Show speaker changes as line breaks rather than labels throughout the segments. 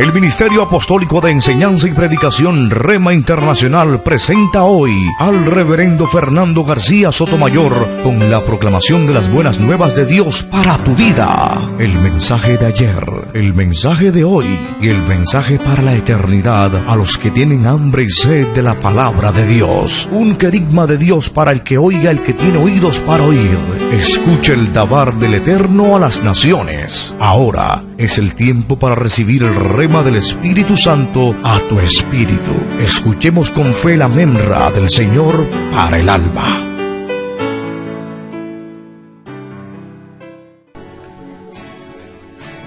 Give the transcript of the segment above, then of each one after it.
El Ministerio Apostólico de Enseñanza y Predicación Rema Internacional presenta hoy al Reverendo Fernando García Sotomayor con la proclamación de las buenas nuevas de Dios para tu vida. El mensaje de ayer, el mensaje de hoy y el mensaje para la eternidad a los que tienen hambre y sed de la palabra de Dios. Un querigma de Dios para el que oiga, el que tiene oídos para oír. Escuche el dabar del Eterno a las naciones. Ahora es el tiempo para recibir el rema del Espíritu Santo a tu espíritu. Escuchemos con fe la memra del Señor para el alma.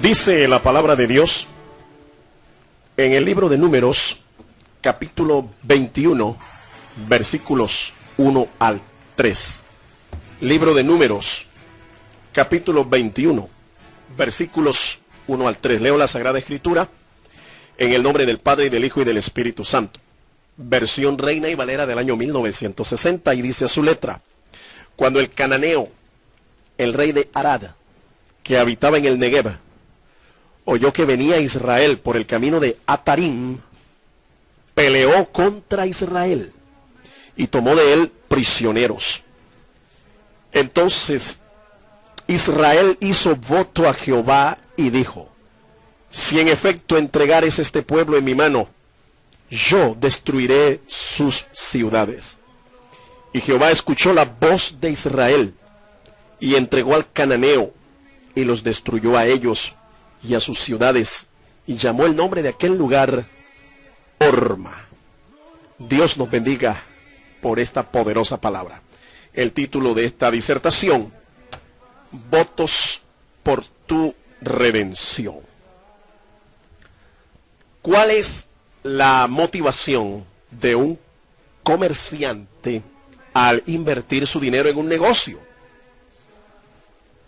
Dice la palabra de Dios en el libro de Números, capítulo 21, versículos 1 al 3. Libro de Números, capítulo 21, versículos 1 al 3. Leo la Sagrada Escritura en el nombre del Padre, y del Hijo, y del Espíritu Santo. Versión Reina y Valera del año 1960, y dice a su letra: Cuando el cananeo, el rey de Arad, que habitaba en el Negev, oyó que venía Israel por el camino de Atarim, peleó contra Israel y tomó de él prisioneros. Entonces Israel hizo voto a Jehová y dijo: si en efecto entregares este pueblo en mi mano, yo destruiré sus ciudades. Y Jehová escuchó la voz de Israel y entregó al cananeo y los destruyó a ellos y a sus ciudades, y llamó el nombre de aquel lugar Horma. Dios nos bendiga por esta poderosa palabra. El título de esta disertación: Votos por tu redención. ¿Cuál es la motivación de un comerciante al invertir su dinero en un negocio?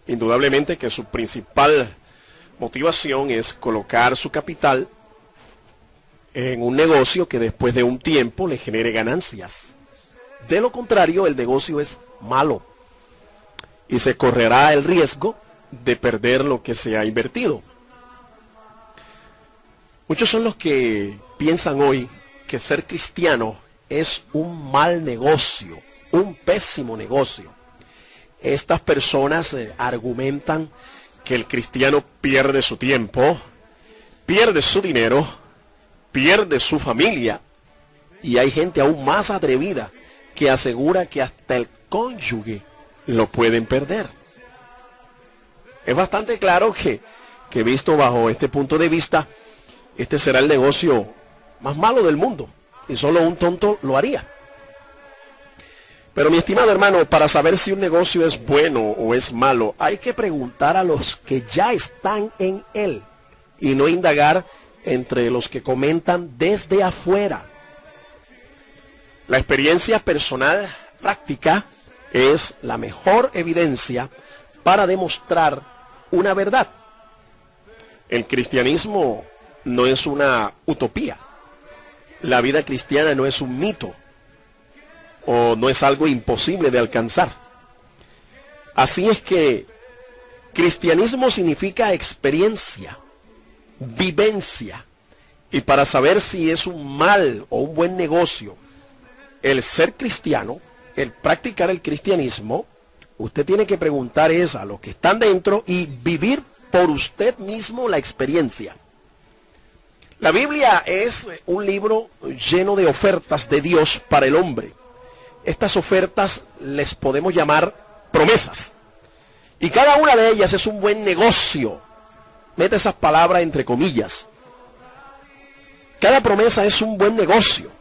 Indudablemente que su principal motivación es colocar su capital en un negocio que después de un tiempo le genere ganancias. De lo contrario, el negocio es malo y se correrá el riesgo de perder lo que se ha invertido. Muchos son los que piensan hoy que ser cristiano es un mal negocio, un pésimo negocio. Estas personas argumentan que el cristiano pierde su tiempo, pierde su dinero, pierde su familia, y hay gente aún más atrevida que asegura que hasta el cónyuge lo pueden perder. Es bastante claro que visto bajo este punto de vista, este será el negocio más malo del mundo, y solo un tonto lo haría. Pero mi estimado hermano, para saber si un negocio es bueno o es malo, hay que preguntar a los que ya están en él, y no indagar entre los que comentan desde afuera. La experiencia personal práctica es la mejor evidencia para demostrar una verdad. El cristianismo no es una utopía. La vida cristiana no es un mito, o no es algo imposible de alcanzar. Así es que cristianismo significa experiencia, vivencia, y para saber si es un mal o un buen negocio el ser cristiano, el practicar el cristianismo, usted tiene que preguntar a los que están dentro y vivir por usted mismo la experiencia. La Biblia es un libro lleno de ofertas de Dios para el hombre. Estas ofertas les podemos llamar promesas, y cada una de ellas es un buen negocio. Mete esas palabras entre comillas. Cada promesa es un buen negocio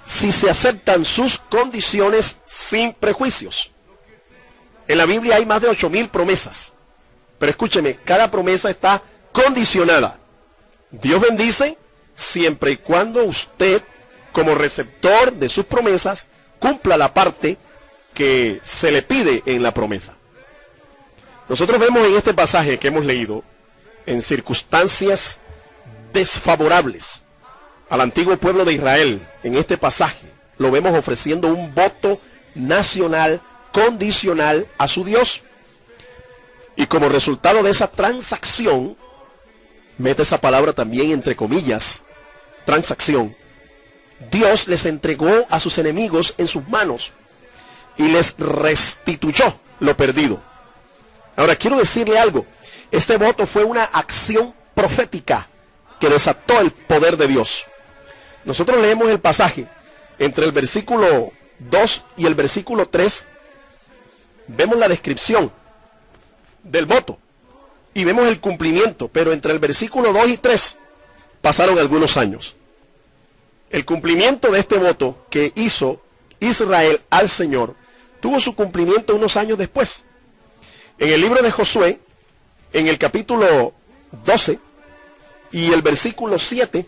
si se aceptan sus condiciones sin prejuicios. En la Biblia hay más de 8,000 promesas, pero escúcheme, cada promesa está condicionada. Dios bendice siempre y cuando usted, como receptor de sus promesas, cumpla la parte que se le pide en la promesa. Nosotros vemos en este pasaje que hemos leído, en circunstancias desfavorables al antiguo pueblo de Israel, en este pasaje lo vemos ofreciendo un voto nacional condicional a su Dios. Y como resultado de esa transacción, mete esa palabra también entre comillas, transacción, Dios les entregó a sus enemigos en sus manos y les restituyó lo perdido. Ahora quiero decirle algo, este voto fue una acción profética que desató el poder de Dios. Nosotros leemos el pasaje entre el versículo 2 y el versículo 3, vemos la descripción del voto y vemos el cumplimiento, pero entre el versículo 2 y 3 pasaron algunos años. El cumplimiento de este voto que hizo Israel al Señor tuvo su cumplimiento unos años después. En el libro de Josué, en el capítulo 12 y el versículo 7,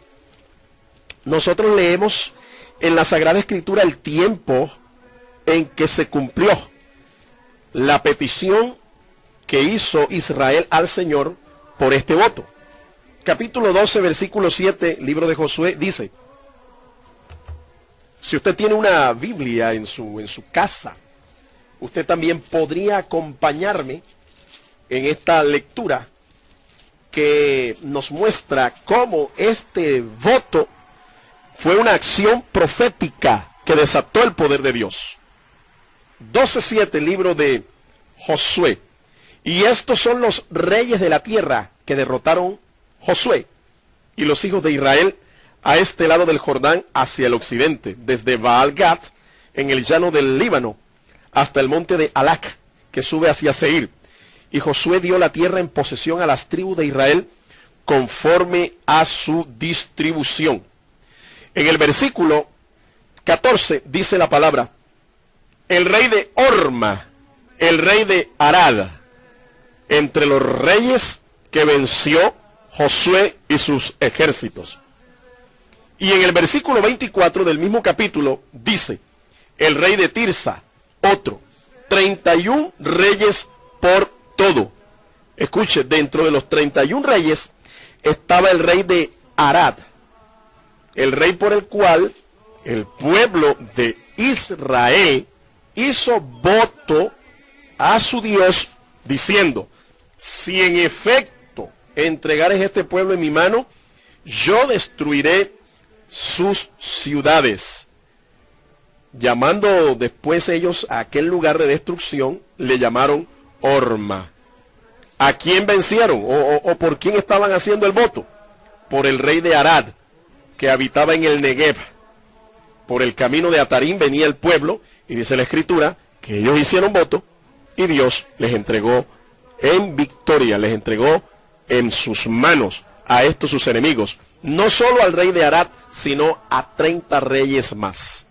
nosotros leemos en la Sagrada Escritura el tiempo en que se cumplió la petición que hizo Israel al Señor por este voto. Capítulo 12, versículo 7, libro de Josué, dice, si usted tiene una Biblia en su casa, usted también podría acompañarme en esta lectura que nos muestra cómo este voto fue una acción profética que desató el poder de Dios. 12:7, libro de Josué. Y estos son los reyes de la tierra que derrotaron Josué y los hijos de Israel a este lado del Jordán hacia el occidente, desde Baal-Gad, en el llano del Líbano, hasta el monte de Alac, que sube hacia Seir. Y Josué dio la tierra en posesión a las tribus de Israel conforme a su distribución. En el versículo 14 dice la palabra, el rey de Horma, el rey de Arad, entre los reyes que venció Josué y sus ejércitos. Y en el versículo 24 del mismo capítulo dice, el rey de Tirsa, otro, 31 reyes por todo. Escuche, dentro de los 31 reyes estaba el rey de Arad, el rey por el cual el pueblo de Israel hizo voto a su Dios diciendo, si en efecto entregares este pueblo en mi mano, yo destruiré sus ciudades. Llamando después ellos a aquel lugar de destrucción, le llamaron Horma. ¿A quién vencieron? ¿O por quién estaban haciendo el voto? Por el rey de Arad, que habitaba en el Negev. Por el camino de Atarim venía el pueblo, y dice la Escritura, que ellos hicieron voto, y Dios les entregó en victoria, les entregó en sus manos a estos sus enemigos. No solo al rey de Arad, sino a 30 reyes más.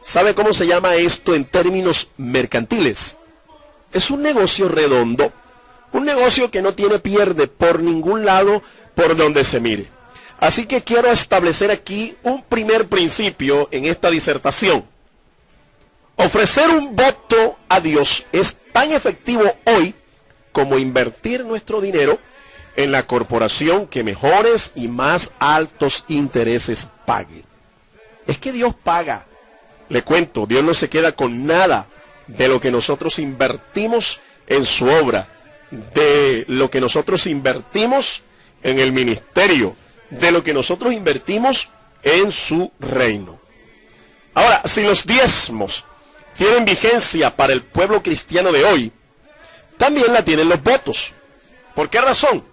¿Sabe cómo se llama esto en términos mercantiles? Es un negocio redondo, un negocio que no tiene pierde por ningún lado por donde se mire. Así que quiero establecer aquí un primer principio en esta disertación. Ofrecer un voto a Dios es tan efectivo hoy como invertir nuestro dinero en la corporación que mejores y más altos intereses pague. Es que Dios paga. Le cuento, Dios no se queda con nada de lo que nosotros invertimos en su obra, de lo que nosotros invertimos en el ministerio, de lo que nosotros invertimos en su reino. Ahora, si los diezmos tienen vigencia para el pueblo cristiano de hoy, también la tienen los votos. ¿Por qué razón?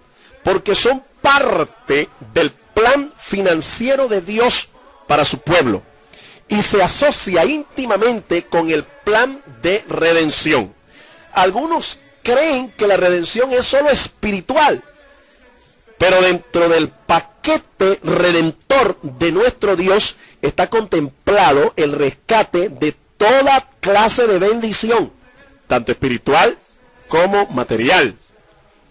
Porque son parte del plan financiero de Dios para su pueblo y se asocia íntimamente con el plan de redención. Algunos creen que la redención es solo espiritual, pero dentro del paquete redentor de nuestro Dios está contemplado el rescate de toda clase de bendición, tanto espiritual como material.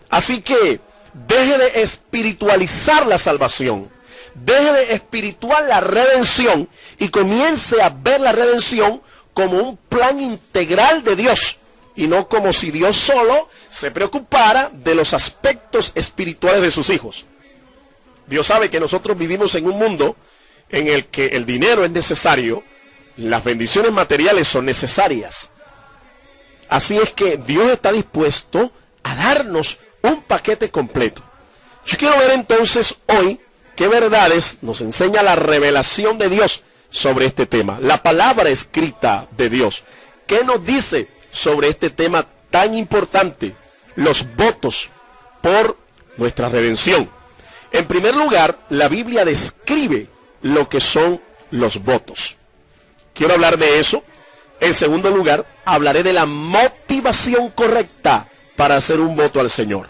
Así que deje de espiritualizar la salvación, deje de espiritual la redención y comience a ver la redención como un plan integral de Dios y no como si Dios solo se preocupara de los aspectos espirituales de sus hijos. Dios sabe que nosotros vivimos en un mundo en el que el dinero es necesario, las bendiciones materiales son necesarias. Así es que Dios está dispuesto a darnos un paquete completo. Yo quiero ver entonces hoy qué verdades nos enseña la revelación de Dios sobre este tema, la palabra escrita de Dios. ¿Qué nos dice sobre este tema tan importante, los votos por nuestra redención? En primer lugar, la Biblia describe lo que son los votos. Quiero hablar de eso. En segundo lugar, hablaré de la motivación correcta para hacer un voto al Señor.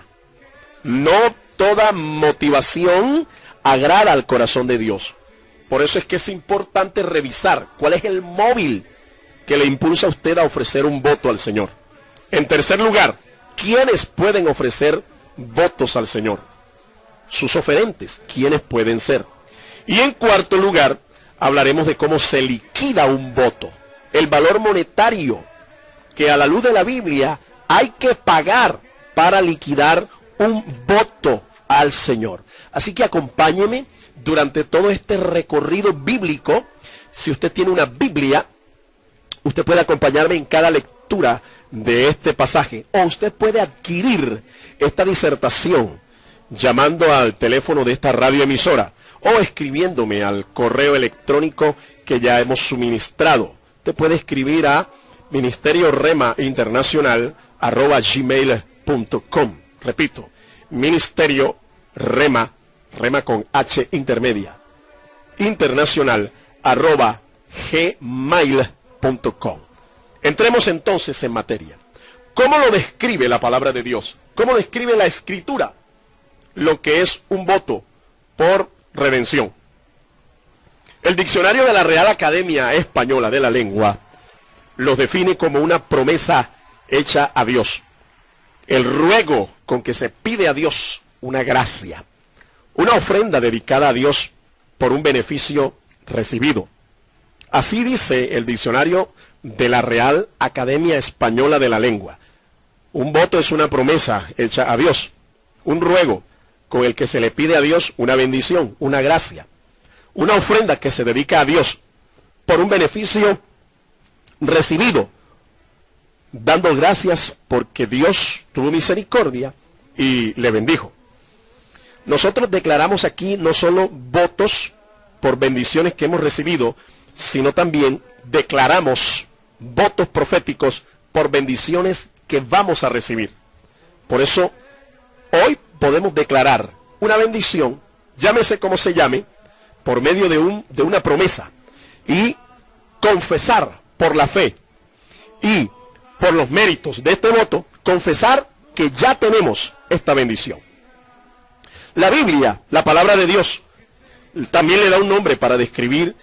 No toda motivación agrada al corazón de Dios. Por eso es que es importante revisar cuál es el móvil que le impulsa a usted a ofrecer un voto al Señor. En tercer lugar, ¿quiénes pueden ofrecer votos al Señor? Sus oferentes, ¿quiénes pueden ser? Y en cuarto lugar, hablaremos de cómo se liquida un voto. El valor monetario que a la luz de la Biblia hay que pagar para liquidar un voto al Señor. Así que acompáñeme durante todo este recorrido bíblico. Si usted tiene una Biblia, usted puede acompañarme en cada lectura de este pasaje, o usted puede adquirir esta disertación llamando al teléfono de esta radioemisora o escribiéndome al correo electrónico que ya hemos suministrado. Usted puede escribir a ministerioremainternacional@gmail.com. Repito, ministerio rema con H intermedia, internacional@gmail.com. Entremos entonces en materia. ¿Cómo lo describe la palabra de Dios? ¿Cómo describe la Escritura lo que es un voto por redención? El diccionario de la Real Academia Española de la Lengua los define como una promesa hecha a Dios, el ruego con que se pide a Dios una gracia, una ofrenda dedicada a Dios por un beneficio recibido. Así dice el diccionario de la Real Academia Española de la Lengua. Un voto es una promesa hecha a Dios, un ruego con el que se le pide a Dios una bendición, una gracia, una ofrenda que se dedica a Dios por un beneficio recibido, dando gracias porque Dios tuvo misericordia y le bendijo. Nosotros declaramos aquí no solo votos por bendiciones que hemos recibido, sino también declaramos votos proféticos por bendiciones que vamos a recibir. Por eso, hoy podemos declarar una bendición, llámese como se llame, por medio de una promesa, y confesar por la fe y por los méritos de este voto, confesar que ya tenemos esta bendición. La Biblia, la palabra de Dios, también le da un nombre para describir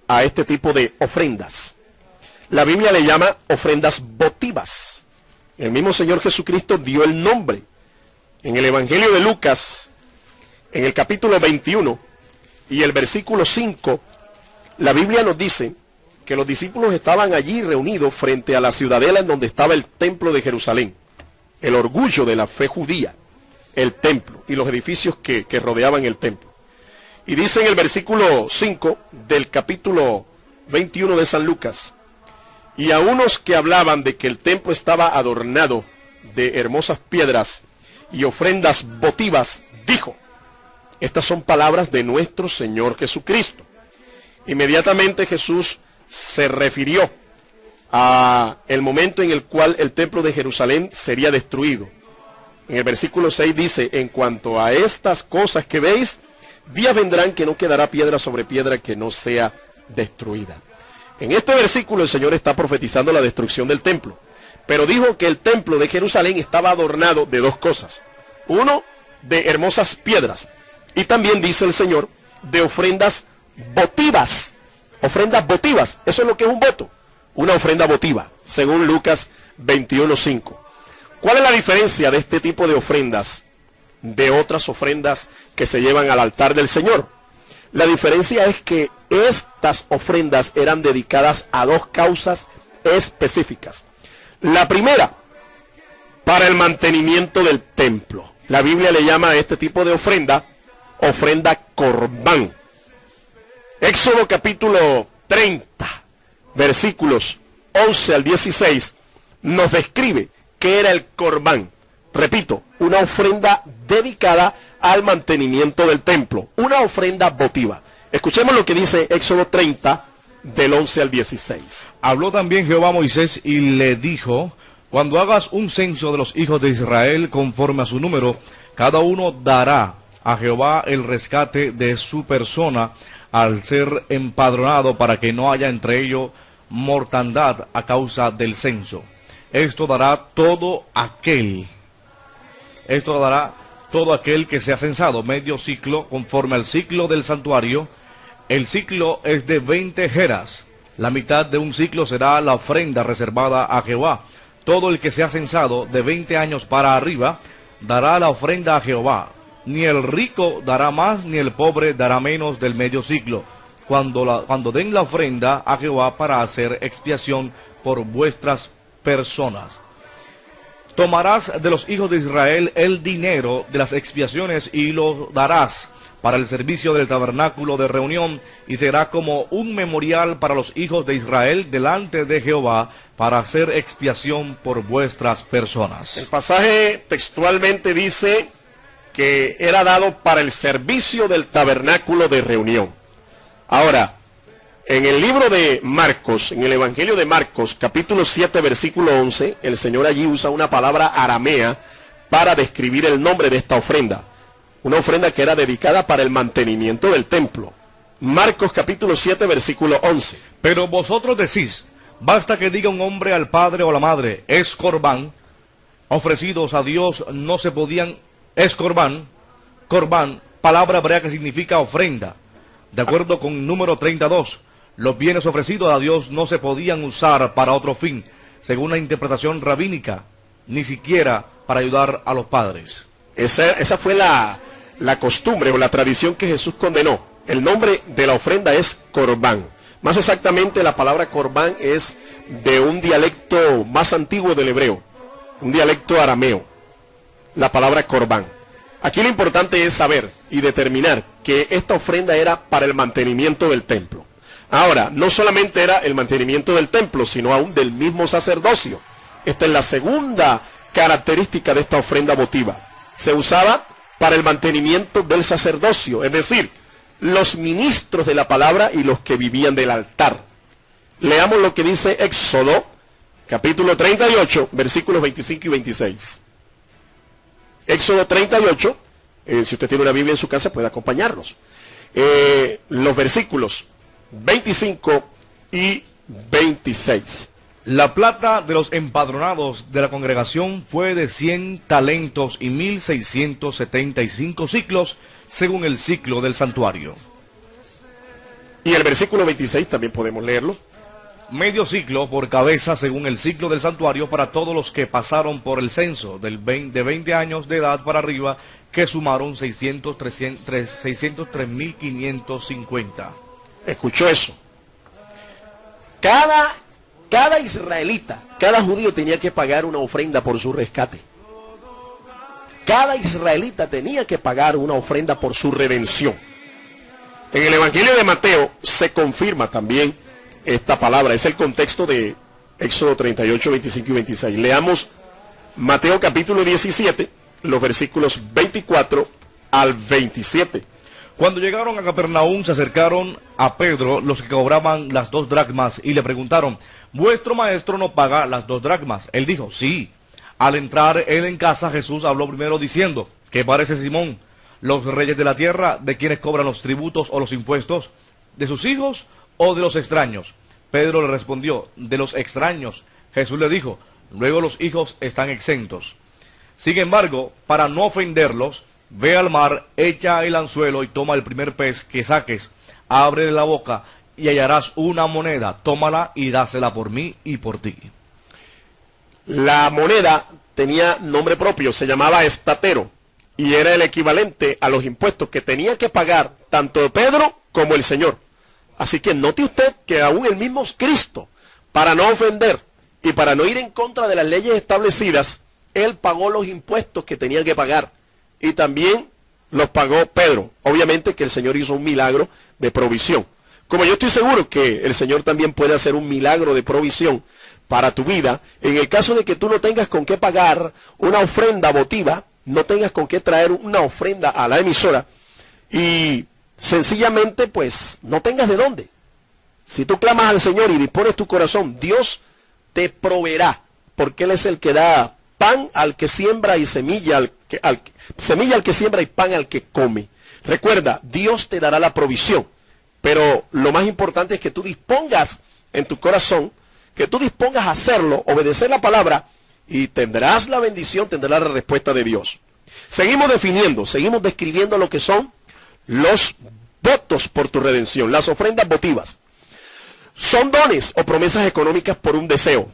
a este tipo de ofrendas. La Biblia le llama ofrendas votivas. El mismo Señor Jesucristo dio el nombre. En el Evangelio de Lucas, en el capítulo 21 y el versículo 5, la Biblia nos dice que los discípulos estaban allí reunidos frente a la ciudadela en donde estaba el templo de Jerusalén, el orgullo de la fe judía, el templo y los edificios que rodeaban el templo. Y dice en el versículo 5 del capítulo 21 de San Lucas: y a unos que hablaban de que el templo estaba adornado de hermosas piedras y ofrendas votivas, dijo: estas son palabras de nuestro Señor Jesucristo. Inmediatamente Jesús se refirió a el momento en el cual el templo de Jerusalén sería destruido. En el versículo 6 dice: en cuanto a estas cosas que veis, días vendrán que no quedará piedra sobre piedra que no sea destruida. En este versículo el Señor está profetizando la destrucción del templo, pero dijo que el templo de Jerusalén estaba adornado de dos cosas. Uno, de hermosas piedras, y también dice el Señor de ofrendas votivas. Ofrendas votivas, eso es lo que es un voto, una ofrenda votiva, según Lucas 21:5. ¿Cuál es la diferencia de este tipo de ofrendas de otras ofrendas que se llevan al altar del Señor? La diferencia es que estas ofrendas eran dedicadas a dos causas específicas. La primera, para el mantenimiento del templo. La Biblia le llama a este tipo de ofrenda corbán. Éxodo capítulo 30, versículos 11 al 16, nos describe qué era el corbán. Repito, una ofrenda dedicada al mantenimiento del templo, una ofrenda votiva. Escuchemos lo que dice Éxodo 30, del 11 al 16.
Habló también Jehová a Moisés y le dijo: cuando hagas un censo de los hijos de Israel conforme a su número, cada uno dará a Jehová el rescate de su persona al ser empadronado, para que no haya entre ellos mortandad a causa del censo. Esto dará todo aquel que sea censado, medio ciclo, conforme al ciclo del santuario. El ciclo es de 20 jeras. La mitad de un ciclo será la ofrenda reservada a Jehová. Todo el que sea censado de 20 años para arriba dará la ofrenda a Jehová. Ni el rico dará más, ni el pobre dará menos del medio ciclo, cuando den la ofrenda a Jehová para hacer expiación por vuestras personas. Tomarás de los hijos de Israel el dinero de las expiaciones y lo darás para el servicio del tabernáculo de reunión, y será como un memorial para los hijos de Israel delante de Jehová, para hacer expiación por vuestras personas.
El pasaje textualmente dice que era dado para el servicio del tabernáculo de reunión. Ahora, en el libro de Marcos, en el Evangelio de Marcos, capítulo 7, versículo 11, el Señor allí usa una palabra aramea para describir el nombre de esta ofrenda. Una ofrenda que era dedicada para el mantenimiento del templo. Marcos capítulo 7, versículo 11.
Pero vosotros decís: basta que diga un hombre al padre o a la madre, es corbán, ofrecidos a Dios no se podían, es corbán, palabra hebrea que significa ofrenda. De acuerdo con número 32, los bienes ofrecidos a Dios no se podían usar para otro fin, según la interpretación rabínica, ni siquiera para ayudar a los padres.
Esa fue la costumbre o la tradición que Jesús condenó. El nombre de la ofrenda es corbán. Más exactamente, la palabra corbán es de un dialecto más antiguo del hebreo, un dialecto arameo, la palabra corbán. Aquí lo importante es saber y determinar que esta ofrenda era para el mantenimiento del templo. Ahora, no solamente era el mantenimiento del templo, sino aún del mismo sacerdocio. Esta es la segunda característica de esta ofrenda votiva. Se usaba para el mantenimiento del sacerdocio, es decir, los ministros de la palabra y los que vivían del altar. Leamos lo que dice Éxodo, capítulo 38, versículos 25 y 26. Éxodo 38, si usted tiene una Biblia en su casa puede acompañarnos. Los versículos 25 y 26.
La plata de los empadronados de la congregación fue de 100 talentos y 1675 ciclos, según el ciclo del santuario.
Y el versículo 26 también podemos leerlo.
Medio ciclo por cabeza, según el ciclo del santuario, para todos los que pasaron por el censo, de 20 años de edad para arriba, que sumaron 603.550.
Escuchó eso. Cada israelita, cada judío tenía que pagar una ofrenda por su rescate. Cada israelita tenía que pagar una ofrenda por su redención. En el Evangelio de Mateo se confirma también esta palabra. Es el contexto de Éxodo 38, 25 y 26. Leamos Mateo capítulo 17, los versículos 24 al 27.
Cuando llegaron a Capernaum, se acercaron a Pedro los que cobraban las 2 dracmas y le preguntaron: ¿vuestro maestro no paga las 2 dracmas? Él dijo: sí. Al entrar él en casa, Jesús habló primero diciendo: ¿qué parece, Simón? ¿Los reyes de la tierra de quienes cobran los tributos o los impuestos? ¿De sus hijos o de los extraños? Pedro le respondió: de los extraños. Jesús le dijo: luego los hijos están exentos. Sin embargo, para no ofenderlos, ve al mar, echa el anzuelo y toma el primer pez que saques, ábrele la boca y hallarás una moneda, tómala y dásela por mí y por ti.
La moneda tenía nombre propio, se llamaba estatero, y era el equivalente a los impuestos que tenía que pagar tanto Pedro como el Señor. Así que note usted que aún el mismo Cristo, para no ofender y para no ir en contra de las leyes establecidas, él pagó los impuestos que tenía que pagar. Y también los pagó Pedro. Obviamente que el Señor hizo un milagro de provisión. Como yo estoy seguro que el Señor también puede hacer un milagro de provisión para tu vida, en el caso de que tú no tengas con qué pagar una ofrenda votiva, no tengas con qué traer una ofrenda a la emisora y sencillamente pues no tengas de dónde. Si tú clamas al Señor y dispones tu corazón, Dios te proveerá, porque Él es el que da pan al que siembra y semilla semilla al que siembra y pan al que come. Recuerda, Dios te dará la provisión, pero lo más importante es que tú dispongas en tu corazón, que tú dispongas a hacerlo, obedecer la palabra, y tendrás la bendición, tendrás la respuesta de Dios. Seguimos definiendo, seguimos describiendo lo que son los votos por tu redención, las ofrendas votivas. Son dones o promesas económicas por un deseo.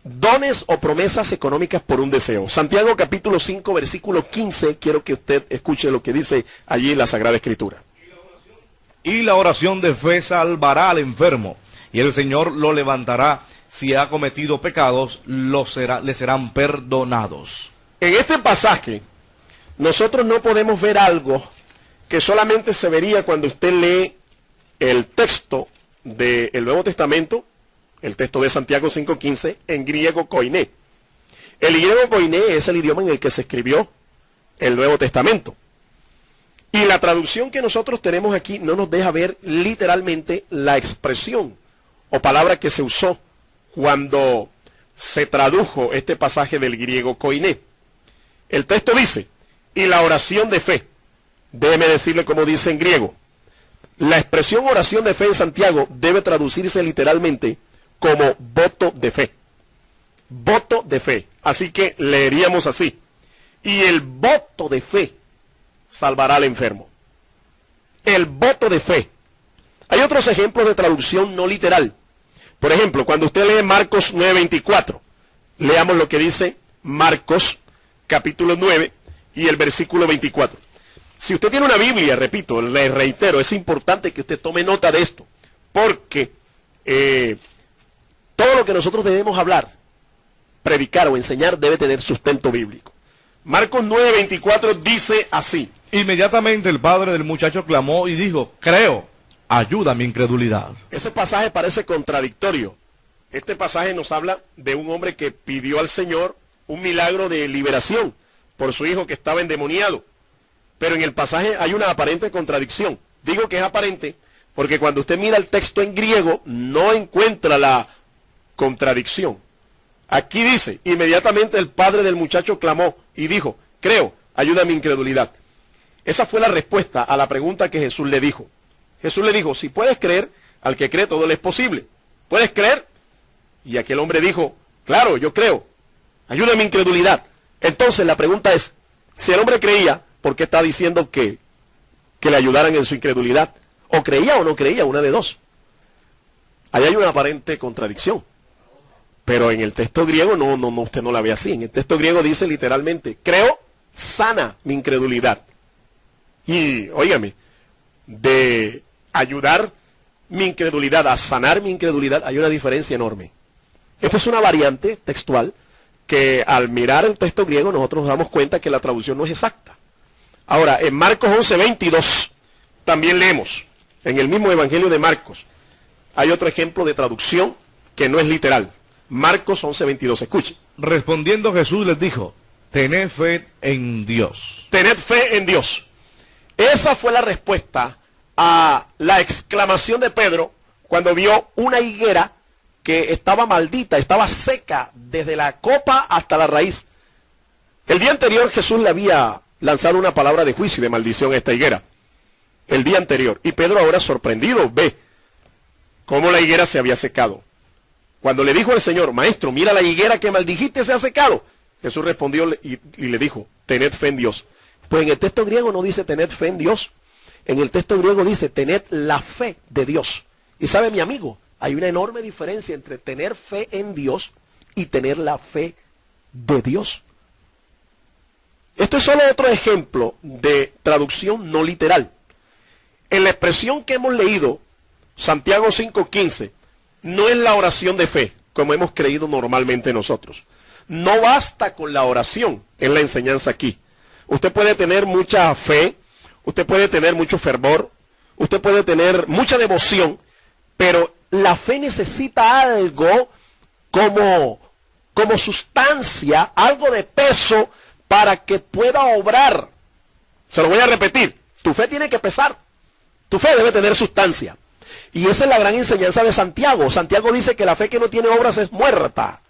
Dones o promesas económicas por un deseo. Santiago capítulo 5 versículo 15, quiero que usted escuche lo que dice allí en la Sagrada Escritura.
Y la oración de fe salvará al enfermo, y el Señor lo levantará. Si ha cometido pecados, le serán perdonados.
En este pasaje, nosotros no podemos ver algo que solamente se vería cuando usted lee el texto del Nuevo Testamento, el texto de Santiago 5.15, en griego koiné. El griego koiné es el idioma en el que se escribió el Nuevo Testamento. Y la traducción que nosotros tenemos aquí no nos deja ver literalmente la expresión o palabra que se usó cuando se tradujo este pasaje del griego koiné. El texto dice, y la oración de fe. Déjeme decirle cómo dice en griego. La expresión oración de fe en Santiago debe traducirse literalmente como voto de fe. Voto de fe. Así que leeríamos así. Y el voto de fe salvará al enfermo. El voto de fe. Hay otros ejemplos de traducción no literal. Por ejemplo, cuando usted lee Marcos 9:24, leamos lo que dice Marcos capítulo 9 y el versículo 24. Si usted tiene una Biblia, repito, le reitero, es importante que usted tome nota de esto, porque todo lo que nosotros debemos hablar, predicar o enseñar debe tener sustento bíblico. Marcos 9:24 dice así.
Inmediatamente el padre del muchacho clamó y dijo, creo, ayuda a mi incredulidad.
Ese pasaje parece contradictorio. Este pasaje nos habla de un hombre que pidió al Señor un milagro de liberación por su hijo que estaba endemoniado. Pero en el pasaje hay una aparente contradicción. Digo que es aparente porque cuando usted mira el texto en griego no encuentra la contradicción. Aquí dice, inmediatamente el padre del muchacho clamó y dijo, creo, ayuda a mi incredulidad. Esa fue la respuesta a la pregunta que Jesús le dijo. Jesús le dijo, si puedes creer, al que cree todo le es posible. ¿Puedes creer? Y aquel hombre dijo, claro, yo creo, ayuda a mi incredulidad. Entonces la pregunta es, si el hombre creía, ¿por qué está diciendo que le ayudaran en su incredulidad? O creía o no creía, una de dos. Ahí hay una aparente contradicción. Pero en el texto griego usted no la ve así. En el texto griego dice literalmente, creo, sana mi incredulidad. Y, óigame, de ayudar mi incredulidad a sanar mi incredulidad, hay una diferencia enorme. Esta es una variante textual que al mirar el texto griego nosotros nos damos cuenta que la traducción no es exacta. Ahora, en Marcos 11:22 también leemos, en el mismo Evangelio de Marcos, hay otro ejemplo de traducción que no es literal. Marcos 11:22, escuche.
Respondiendo Jesús les dijo, tened fe en Dios.
Tened fe en Dios. Esa fue la respuesta a la exclamación de Pedro cuando vio una higuera que estaba maldita, estaba seca desde la copa hasta la raíz. El día anterior Jesús le había lanzado una palabra de juicio y de maldición a esta higuera. El día anterior. Y Pedro ahora sorprendido ve cómo la higuera se había secado. Cuando le dijo al Señor, maestro, mira la higuera que maldijiste se ha secado. Jesús respondió y le dijo, tened fe en Dios. Pues en el texto griego no dice tened fe en Dios. En el texto griego dice tened la fe de Dios. Y sabe mi amigo, hay una enorme diferencia entre tener fe en Dios y tener la fe de Dios. Esto es solo otro ejemplo de traducción no literal. En la expresión que hemos leído, Santiago 5:15, no es la oración de fe, como hemos creído normalmente nosotros. No basta con la oración, es la enseñanza aquí. Usted puede tener mucha fe, usted puede tener mucho fervor, usted puede tener mucha devoción, pero la fe necesita algo como sustancia, algo de peso para que pueda obrar. Se lo voy a repetir, tu fe tiene que pesar, tu fe debe tener sustancia. Y esa es la gran enseñanza de Santiago. Santiago dice que la fe que no tiene obras es muerta.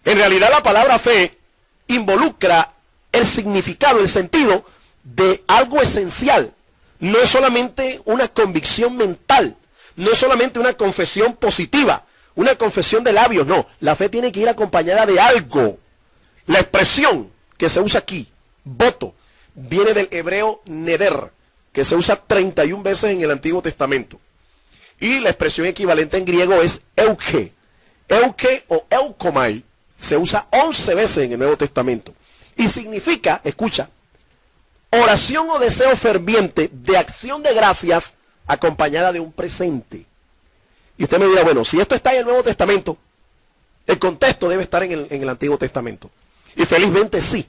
En realidad la palabra fe involucra el significado, el sentido de algo esencial. No es solamente una convicción mental, no es solamente una confesión positiva, una confesión de labios, no. La fe tiene que ir acompañada de algo. La expresión que se usa aquí, voto, viene del hebreo neder, que se usa 31 veces en el Antiguo Testamento. Y la expresión equivalente en griego es euke. Euke o eukomai se usa 11 veces en el Nuevo Testamento. Y significa, escucha, oración o deseo ferviente de acción de gracias acompañada de un presente. Y usted me dirá, bueno, si esto está en el Nuevo Testamento, el contexto debe estar en el Antiguo Testamento. Y felizmente sí.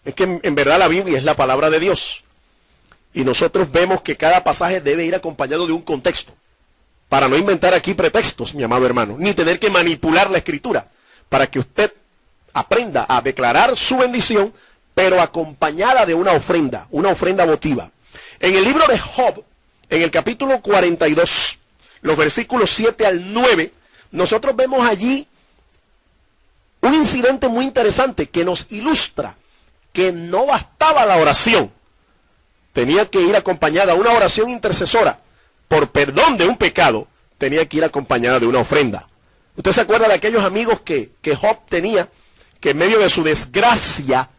Es que en verdad la Biblia es la palabra de Dios. Y nosotros vemos que cada pasaje debe ir acompañado de un contexto. Para no inventar aquí pretextos, mi amado hermano, ni tener que manipular la Escritura. Para que usted aprenda a declarar su bendición, pero acompañada de una ofrenda votiva. En el libro de Job, en el capítulo 42, los versículos 7 al 9, nosotros vemos allí un incidente muy interesante que nos ilustra que no bastaba la oración. Tenía que ir acompañada una oración intercesora por perdón de un pecado, tenía que ir acompañada de una ofrenda. ¿Usted se acuerda de aquellos amigos que Job tenía, que en medio de su desgracia,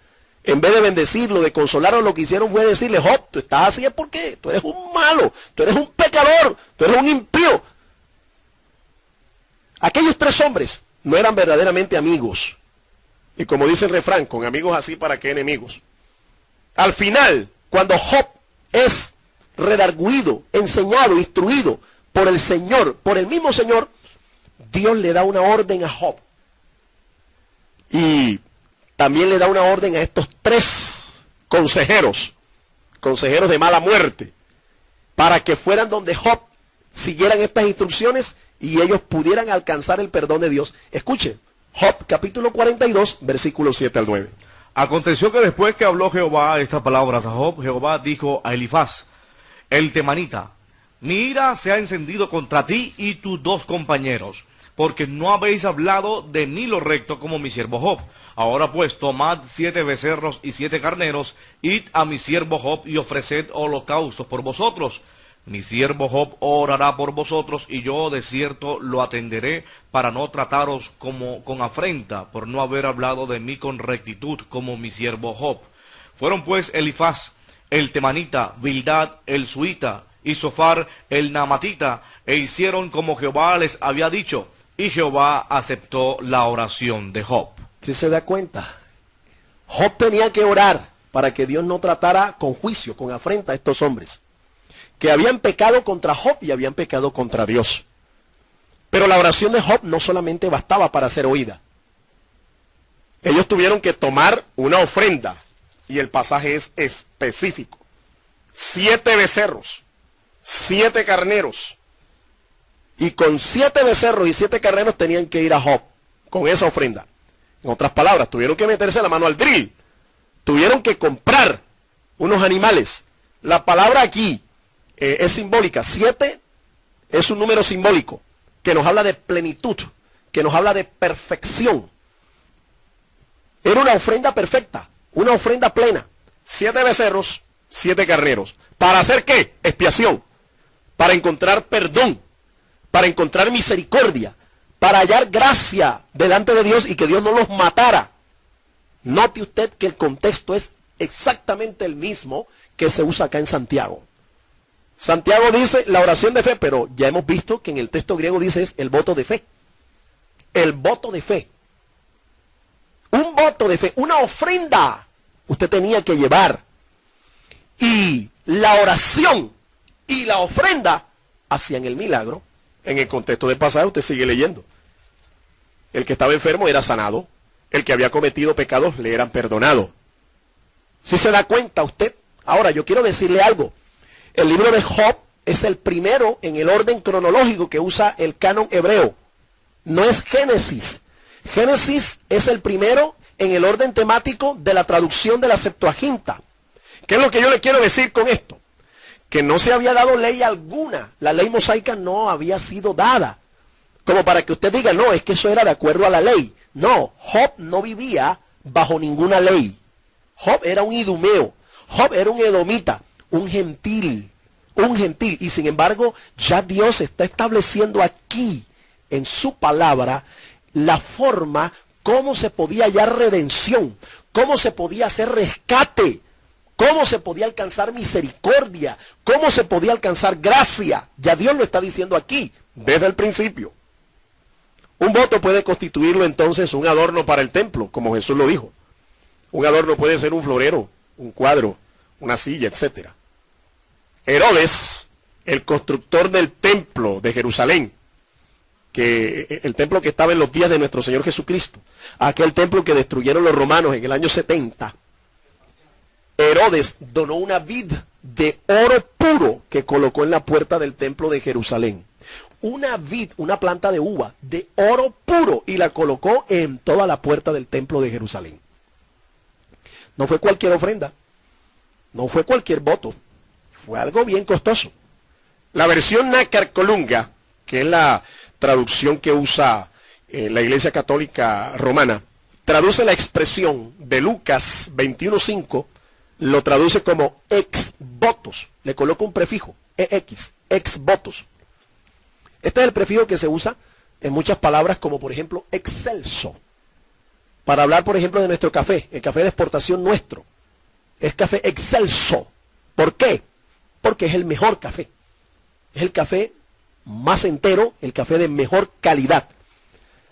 en vez de bendecirlo, de consolarlo, lo que hicieron fue decirle, Job, tú estás así es porque tú eres un malo, tú eres un pecador, tú eres un impío? Aquellos tres hombres no eran verdaderamente amigos. Y como dice el refrán, con amigos así, ¿para qué enemigos? Al final, cuando Job es redarguido, enseñado, instruido por el Señor, por el mismo Señor, Dios le da una orden a Job. Y también le da una orden a estos tres consejeros de mala muerte, para que fueran donde Job, siguieran estas instrucciones y ellos pudieran alcanzar el perdón de Dios. Escuchen, Job capítulo 42, versículos 7 al 9.
Aconteció que después que habló Jehová estas palabras a Job, Jehová dijo a Elifaz, el temanita, mi ira se ha encendido contra ti y tus dos compañeros, porque no habéis hablado de mí lo recto como mi siervo Job. Ahora pues, tomad 7 becerros y 7 carneros, id a mi siervo Job y ofreced holocaustos por vosotros. Mi siervo Job orará por vosotros, y yo de cierto lo atenderé, para no trataros como con afrenta, por no haber hablado de mí con rectitud como mi siervo Job. Fueron pues Elifaz, el temanita, Bildad, el suita, y Sofar, el naamatita, e hicieron como Jehová les había dicho, y Jehová aceptó la oración de Job.
¿Sí se da cuenta? Job tenía que orar para que Dios no tratara con juicio, con afrenta a estos hombres, que habían pecado contra Job y habían pecado contra Dios. Pero la oración de Job no solamente bastaba para ser oída. Ellos tuvieron que tomar una ofrenda, y el pasaje es específico. 7 becerros, 7 carneros, y con 7 becerros y 7 carneros tenían que ir a Job con esa ofrenda. En otras palabras, tuvieron que meterse la mano al drill, tuvieron que comprar unos animales. La palabra aquí es simbólica. 7 es un número simbólico que nos habla de plenitud, que nos habla de perfección. Era una ofrenda perfecta, una ofrenda plena. 7 becerros, 7 carneros. ¿Para hacer qué? Expiación. Para encontrar perdón, para encontrar misericordia, para hallar gracia delante de Dios y que Dios no los matara. Note usted que el contexto es exactamente el mismo que se usa acá en Santiago. Santiago dice la oración de fe, pero ya hemos visto que en el texto griego dice es el voto de fe. El voto de fe. Un voto de fe, una ofrenda usted tenía que llevar. Y la oración y la ofrenda hacían el milagro. En el contexto del pasaje usted sigue leyendo. El que estaba enfermo era sanado. El que había cometido pecados le eran perdonados. ¿Sí se da cuenta usted? Ahora yo quiero decirle algo. El libro de Job es el primero en el orden cronológico que usa el canon hebreo. no es Génesis. Génesis es el primero en el orden temático de la traducción de la Septuaginta. ¿Qué es lo que yo le quiero decir con esto? Que no se había dado ley alguna. La ley mosaica no había sido dada. Como para que usted diga, no, es que eso era de acuerdo a la ley. No, Job no vivía bajo ninguna ley. Job era un idumeo. Job era un edomita, un gentil. Y sin embargo, ya Dios está estableciendo aquí, en su palabra, la forma cómo se podía hallar redención, cómo se podía hacer rescate, cómo se podía alcanzar misericordia, cómo se podía alcanzar gracia. Ya Dios lo está diciendo aquí, desde el principio. Un voto puede constituirlo entonces un adorno para el templo, como Jesús lo dijo. Un adorno puede ser un florero, un cuadro, una silla, etc. Herodes, el constructor del templo de Jerusalén, que el templo que estaba en los días de nuestro Señor Jesucristo, aquel templo que destruyeron los romanos en el año 70, Herodes donó una vid de oro puro que colocó en la puerta del templo de Jerusalén. Una vid, una planta de uva de oro puro, y la colocó en toda la puerta del templo de Jerusalén. No fue cualquier ofrenda, no fue cualquier voto, fue algo bien costoso. La versión Nácar Colunga, que es la traducción que usa la Iglesia Católica Romana, traduce la expresión de Lucas 21:5, lo traduce como ex votos, le coloca un prefijo, ex votos. Este es el prefijo que se usa en muchas palabras, como por ejemplo excelso, para hablar por ejemplo de nuestro café, el café de exportación nuestro, es café excelso. ¿Por qué? Porque es el mejor café, es el café más entero, el café de mejor calidad.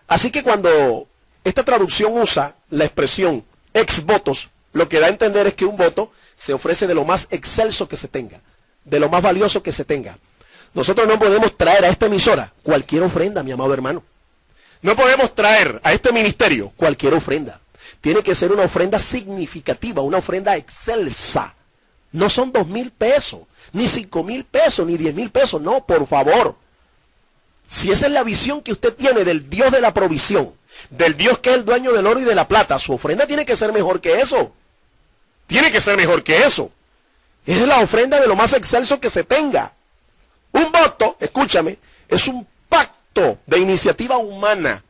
Así que cuando esta traducción usa la expresión ex votos, lo que da a entender es que un voto se ofrece de lo más excelso que se tenga, de lo más valioso que se tenga. Nosotros no podemos traer a esta emisora cualquier ofrenda, mi amado hermano. No podemos traer a este ministerio cualquier ofrenda. Tiene que ser una ofrenda significativa, una ofrenda excelsa. No son 2,000 pesos, ni 5,000 pesos, ni 10,000 pesos. No, por favor. Si esa es la visión que usted tiene del Dios de la provisión, del Dios que es el dueño del oro y de la plata, su ofrenda tiene que ser mejor que eso. Tiene que ser mejor que eso. Es la ofrenda de lo más excelso que se tenga. Un voto, escúchame, es un pacto de iniciativa humana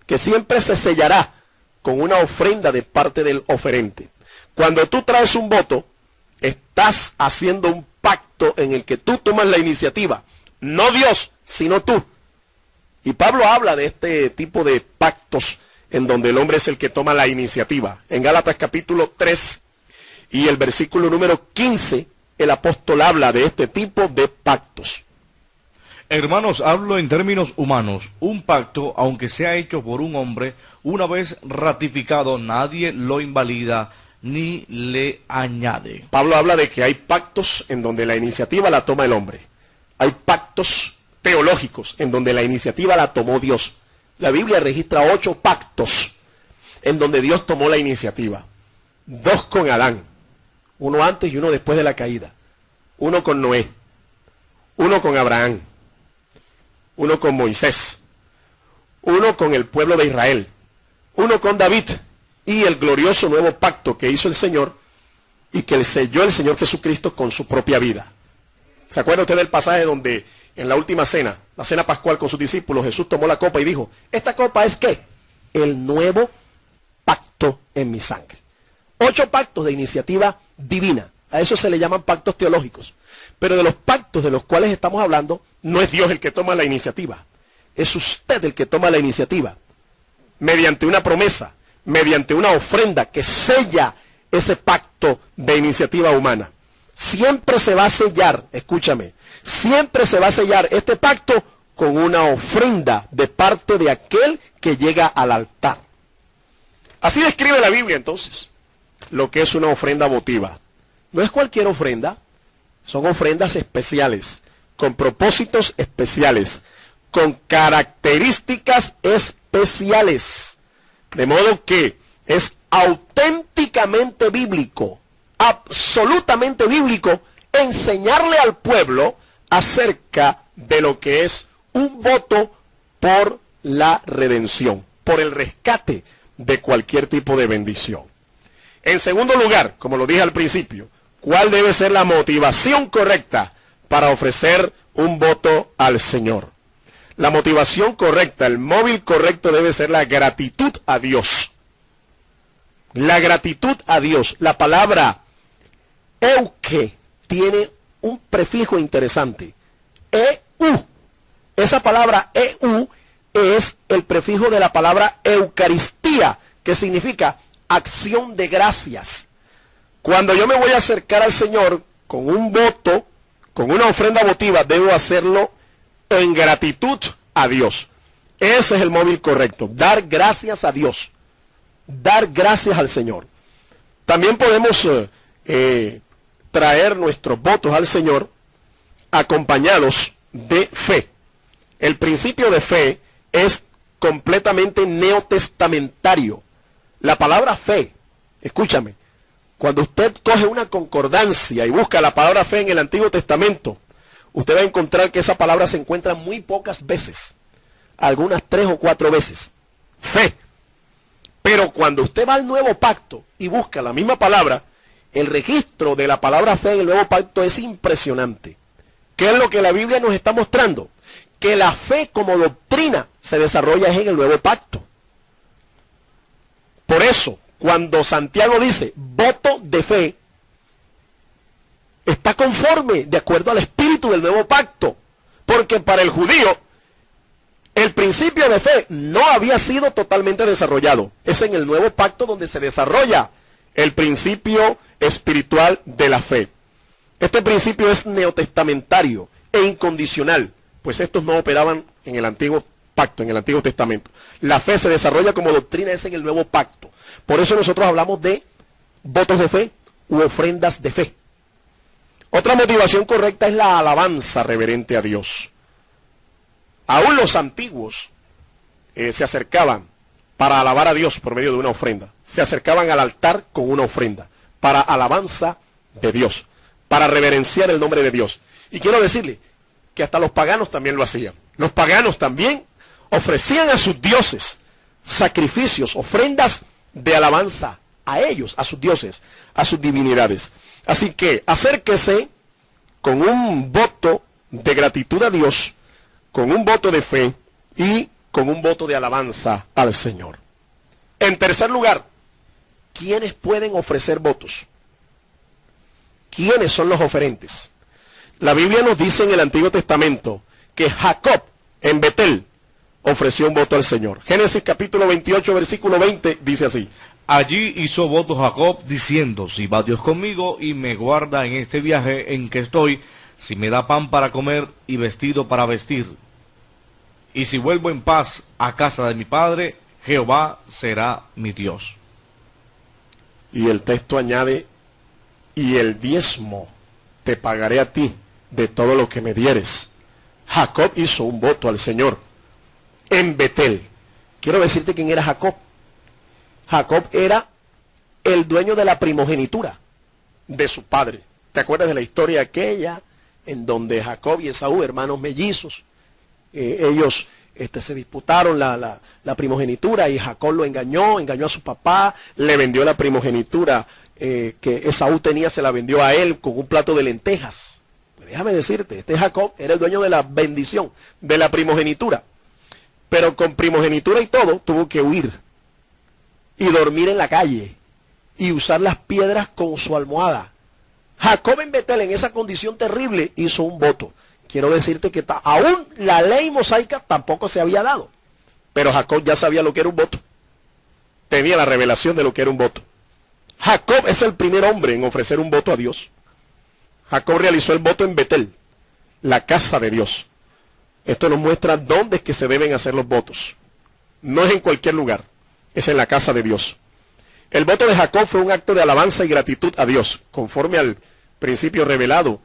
que siempre se sellará con una ofrenda de parte del oferente. Cuando tú traes un voto, estás haciendo un pacto en el que tú tomas la iniciativa, no Dios, sino tú. Y Pablo habla de este tipo de pactos en donde el hombre es el que toma la iniciativa. En Gálatas capítulo 3 y el versículo número 15, el apóstol habla de este tipo de pactos.
Hermanos, hablo en términos humanos. Un pacto, aunque sea hecho por un hombre, una vez ratificado, nadie lo invalida ni le añade.
Pablo habla de que hay pactos en donde la iniciativa la toma el hombre. Hay pactos teológicos en donde la iniciativa la tomó Dios. La Biblia registra 8 pactos en donde Dios tomó la iniciativa. 2 con Adán, uno antes y uno después de la caída. Uno con Noé, uno con Abraham, uno con Moisés, uno con el pueblo de Israel, uno con David, y el glorioso nuevo pacto que hizo el Señor y que selló el Señor Jesucristo con su propia vida. ¿Se acuerda usted del pasaje donde en la última cena, la cena pascual con sus discípulos, Jesús tomó la copa y dijo, ¿esta copa es qué? El nuevo pacto en mi sangre. 8 pactos de iniciativa divina. A eso se le llaman pactos teológicos. Pero de los pactos de los cuales estamos hablando, no es Dios el que toma la iniciativa. Es usted el que toma la iniciativa. Mediante una promesa, mediante una ofrenda que sella ese pacto de iniciativa humana. Siempre se va a sellar, escúchame, siempre se va a sellar este pacto con una ofrenda de parte de aquel que llega al altar. Así describe la Biblia entonces lo que es una ofrenda votiva. No es cualquier ofrenda, son ofrendas especiales, con propósitos especiales, con características especiales. De modo que es auténticamente bíblico, absolutamente bíblico, enseñarle al pueblo acerca de lo que es un voto por la redención, por el rescate de cualquier tipo de bendición. En segundo lugar, como lo dije al principio, ¿cuál debe ser la motivación correcta para ofrecer un voto al Señor? La motivación correcta, el móvil correcto debe ser la gratitud a Dios. La gratitud a Dios. La palabra euke tiene un prefijo interesante. EU. Esa palabra EU es el prefijo de la palabra Eucaristía, que significa acción de gracias. Cuando yo me voy a acercar al Señor con un voto, con una ofrenda votiva, debo hacerlo en gratitud a Dios. Ese es el móvil correcto, dar gracias a Dios, dar gracias al Señor. También podemos traer nuestros votos al Señor acompañados de fe. El principio de fe es completamente neotestamentario. La palabra fe, escúchame, cuando usted coge una concordancia y busca la palabra fe en el Antiguo Testamento, usted va a encontrar que esa palabra se encuentra muy pocas veces, algunas 3 o 4 veces. Fe. Pero cuando usted va al Nuevo Pacto y busca la misma palabra, el registro de la palabra fe en el Nuevo Pacto es impresionante. ¿Qué es lo que la Biblia nos está mostrando? Que la fe como doctrina se desarrolla en el Nuevo Pacto. Por eso, cuando Santiago dice voto de fe, está conforme, de acuerdo al espíritu del Nuevo Pacto. Porque para el judío, el principio de fe no había sido totalmente desarrollado. Es en el Nuevo Pacto donde se desarrolla el principio espiritual de la fe. Este principio es neotestamentario e incondicional, pues estos no operaban en el Antiguo Pacto, en el Antiguo Testamento. La fe se desarrolla como doctrina, es en el Nuevo Pacto. Por eso nosotros hablamos de votos de fe u ofrendas de fe. Otra motivación correcta es la alabanza reverente a Dios. Aún los antiguos se acercaban para alabar a Dios por medio de una ofrenda. Se acercaban al altar con una ofrenda para alabanza de Dios, para reverenciar el nombre de Dios. Y quiero decirle que hasta los paganos también lo hacían. Los paganos también ofrecían a sus dioses sacrificios, ofrendas de alabanza a ellos, a sus dioses, a sus divinidades. Así que acérquese con un voto de gratitud a Dios, con un voto de fe y con un voto de alabanza al Señor. En tercer lugar, ¿quiénes pueden ofrecer votos? ¿Quiénes son los oferentes? La Biblia nos dice en el Antiguo Testamento que Jacob en Betel ofreció un voto al Señor. Génesis capítulo 28, versículo 20 dice así:
Allí hizo voto Jacob diciendo, si va Dios conmigo y me guarda en este viaje en que estoy, si me da pan para comer y vestido para vestir, y si vuelvo en paz a casa de mi padre, Jehová será mi Dios.
Y el texto añade, y el diezmo te pagaré a ti de todo lo que me dieres. Jacob hizo un voto al Señor en Betel. Quiero decirte quién era Jacob. Jacob era el dueño de la primogenitura de su padre. ¿Te acuerdas de la historia aquella en donde Jacob y Esaú, hermanos mellizos, ellos se disputaron la primogenitura y Jacob lo engañó a su papá, le vendió la primogenitura que Esaú tenía, se la vendió a él con un plato de lentejas? Pues déjame decirte, este Jacob era el dueño de la bendición, de la primogenitura, pero con primogenitura y todo tuvo que huir y dormir en la calle y usar las piedras con su almohada. Jacob en Betel, en esa condición terrible, hizo un voto. Quiero decirte que aún la ley mosaica tampoco se había dado, pero Jacob ya sabía lo que era un voto. Tenía la revelación de lo que era un voto. Jacob es el primer hombre en ofrecer un voto a Dios. Jacob realizó el voto en Betel, la casa de Dios. Esto nos muestra dónde es que se deben hacer los votos. No es en cualquier lugar, es en la casa de Dios. El voto de Jacob fue un acto de alabanza y gratitud a Dios, conforme al principio revelado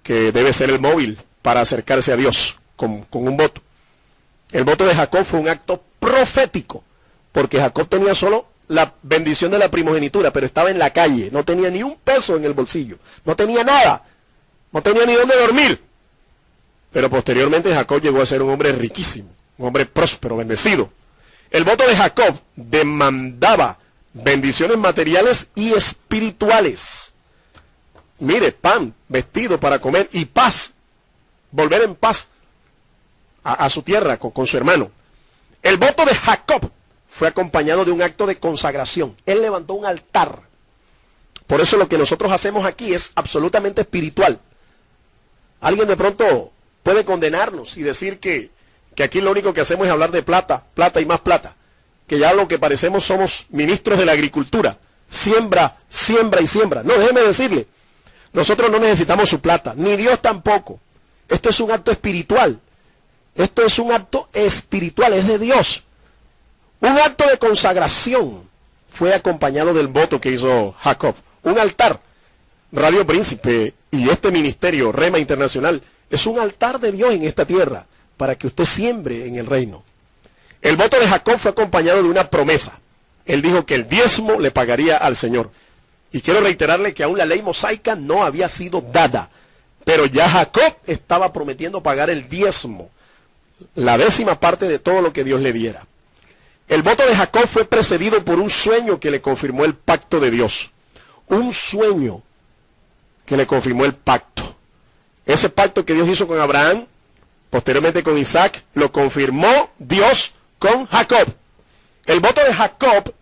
que debe ser el móvil para acercarse a Dios con un voto. El voto de Jacob fue un acto profético, porque Jacob tenía solo la bendición de la primogenitura, pero estaba en la calle, no tenía ni un peso en el bolsillo, no tenía nada, no tenía ni dónde dormir. Pero posteriormente Jacob llegó a ser un hombre riquísimo, un hombre próspero, bendecido. El voto de Jacob demandaba bendiciones materiales y espirituales. Mire, pan, vestido para comer y paz, volver en paz a su tierra con su hermano. El voto de Jacob fue acompañado de un acto de consagración. Él levantó un altar. Por eso lo que nosotros hacemos aquí es absolutamente espiritual. Alguien de pronto puede condenarnos y decir que aquí lo único que hacemos es hablar de plata, plata y más plata. Que ya lo que parecemos somos ministros de la agricultura. Siembra, siembra y siembra. No, déjeme decirle, nosotros no necesitamos su plata, ni Dios tampoco. Esto es un acto espiritual. Esto es un acto espiritual, es de Dios. Un acto de consagración fue acompañado del voto que hizo Jacob. Un altar. Radio Príncipe y este ministerio, Rema Internacional, es un altar de Dios en esta tierra para que usted siembre en el reino. El voto de Jacob fue acompañado de una promesa. Él dijo que el diezmo le pagaría al Señor. Y quiero reiterarle que aún la ley mosaica no había sido dada, pero ya Jacob estaba prometiendo pagar el diezmo, la 10ª parte de todo lo que Dios le diera. El voto de Jacob fue precedido por un sueño que le confirmó el pacto de Dios. Un sueño que le confirmó el pacto. Ese pacto que Dios hizo con Abraham, posteriormente con Isaac, lo confirmó Dios con Jacob. El voto de Jacob